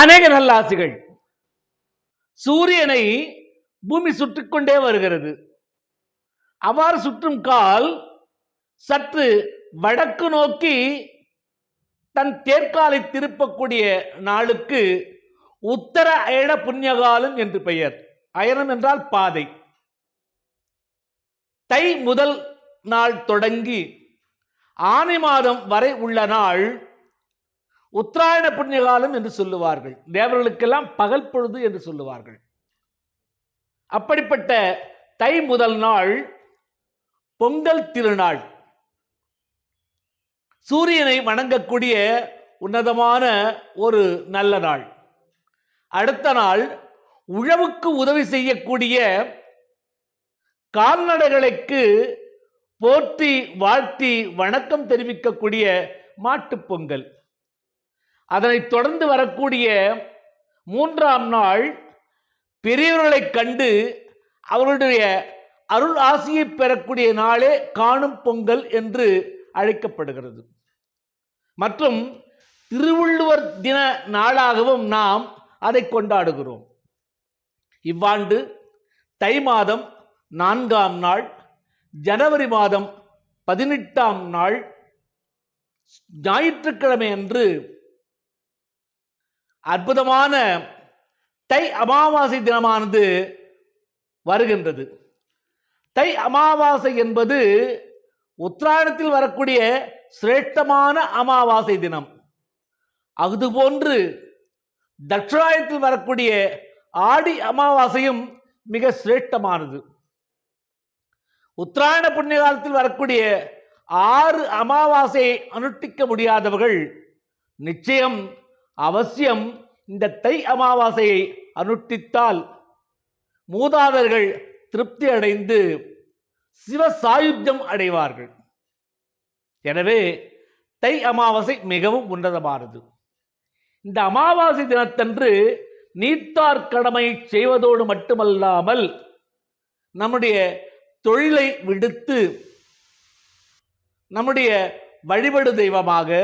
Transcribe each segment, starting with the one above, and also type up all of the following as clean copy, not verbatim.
அநேக நல்லாசிகள். சூரியனை பூமி சுற்றிக்கொண்டே வருகிறது. அவ்வாறு சுற்றும் கால் சற்று வடக்கு நோக்கி தன் தேர்காலை திருப்பக்கூடிய நாளுக்கு உத்தர அயன புண்ணியகாலம் என்று பெயர். அயனம் என்றால் பாதை. தை முதல் நாள் தொடங்கி ஆனி மாதம் வரை உள்ள நாள் உத்தராயண புண்ணியகாலம் என்று சொல்லுவார்கள். தேவர்களுக்கெல்லாம் பகல் பொழுது என்று சொல்லுவார்கள். அப்படிப்பட்ட தை முதல் நாள் பொங்கல் திருநாள். சூரியனை வணங்கக்கூடிய உன்னதமான ஒரு நல்ல நாள். அடுத்த நாள் உழவுக்கு உதவி செய்யக்கூடிய கால்நடைகளுக்கு போற்றி வாழ்த்தி வணக்கம் தெரிவிக்கக்கூடிய மாட்டுப் பொங்கல். அதனைத் தொடர்ந்து வரக்கூடிய மூன்றாம் நாள் பெரியவர்களை கண்டு அவர்களுடைய அருள் ஆசியை பெறக்கூடிய நாளே காணும் பொங்கல் என்று அழைக்கப்படுகிறது. மற்றும் திருவள்ளுவர் தின நாளாகவும் நாம் அதை கொண்டாடுகிறோம். இவ்வாண்டு தை மாதம் 4ஆம் நாள், ஜனவரி மாதம் 18ஆம் நாள் ஞாயிற்றுக்கிழமை அன்று அற்புதமான தை அமாவாசை தினமானது வருகின்றது. தை அமாவாசை என்பது உத்தராயணத்தில் வரக்கூடிய சிரேஷ்டமான அமாவாசை தினம். அதுபோன்று தட்சிணாயனத்தில் வரக்கூடிய ஆடி அமாவாசையும் மிக சிரேஷ்டமானது. உத்தராயண புண்ணிய காலத்தில் வரக்கூடிய 6 அமாவாசையை அனுஷ்டிக்க முடியாதவர்கள் நிச்சயம் அவசியம் இந்த தை அமாவாசையை அனுஷ்டித்தால் மூதாதர்கள் திருப்தி அடைந்து சிவ சாயுஜ்யம் அடைவார்கள். எனவே தை அமாவாசை மிகவும் உன்னதமானது. இந்த அமாவாசை தினத்தன்று நீத்தார் கடமை செய்வதோடு மட்டுமல்லாமல் நம்முடைய தொழிலை விடுத்து நம்முடைய வழிபடு தெய்வமாக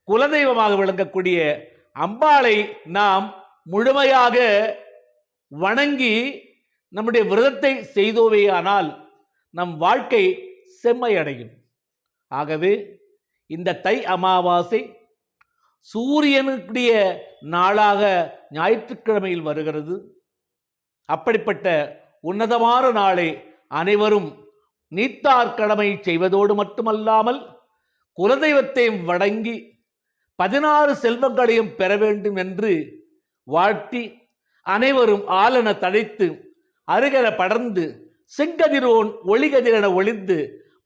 குலதெய்வமாக விளங்கக்கூடிய அம்பாளை நாம் முழுமையாக வணங்கி நம்முடைய விரதத்தை செய்தோவேயானால் நம் வாழ்க்கை செம்மையடையும். ஆகவே இந்த தை அமாவாசை சூரியனுடைய நாளாக ஞாயிற்றுக்கிழமையில் வருகிறது. அப்படிப்பட்ட உன்னதமான நாளை அனைவரும் நீத்தார் கடமை செய்வதோடு மட்டுமல்லாமல் குலதெய்வத்தையும் வணங்கி 16 செல்வங்களையும் பெற வேண்டும் என்று வாழ்த்தி அனைவரும் ஆலன தழைத்து அருகென படர்ந்து செங்கதிரோன் ஒளிகதிரென ஒளிந்து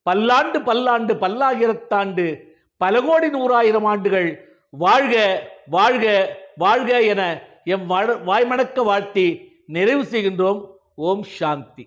பல்லாண்டு பல்லாண்டு பல்லாயிரத்தாண்டு பல கோடி 100,000 ஆண்டுகள் வாழ்க வாழ்க வாழ்க என எம் வாய்மணக்க வாழ்த்தி நிறைவு செய்கின்றோம். ஓம் சாந்தி.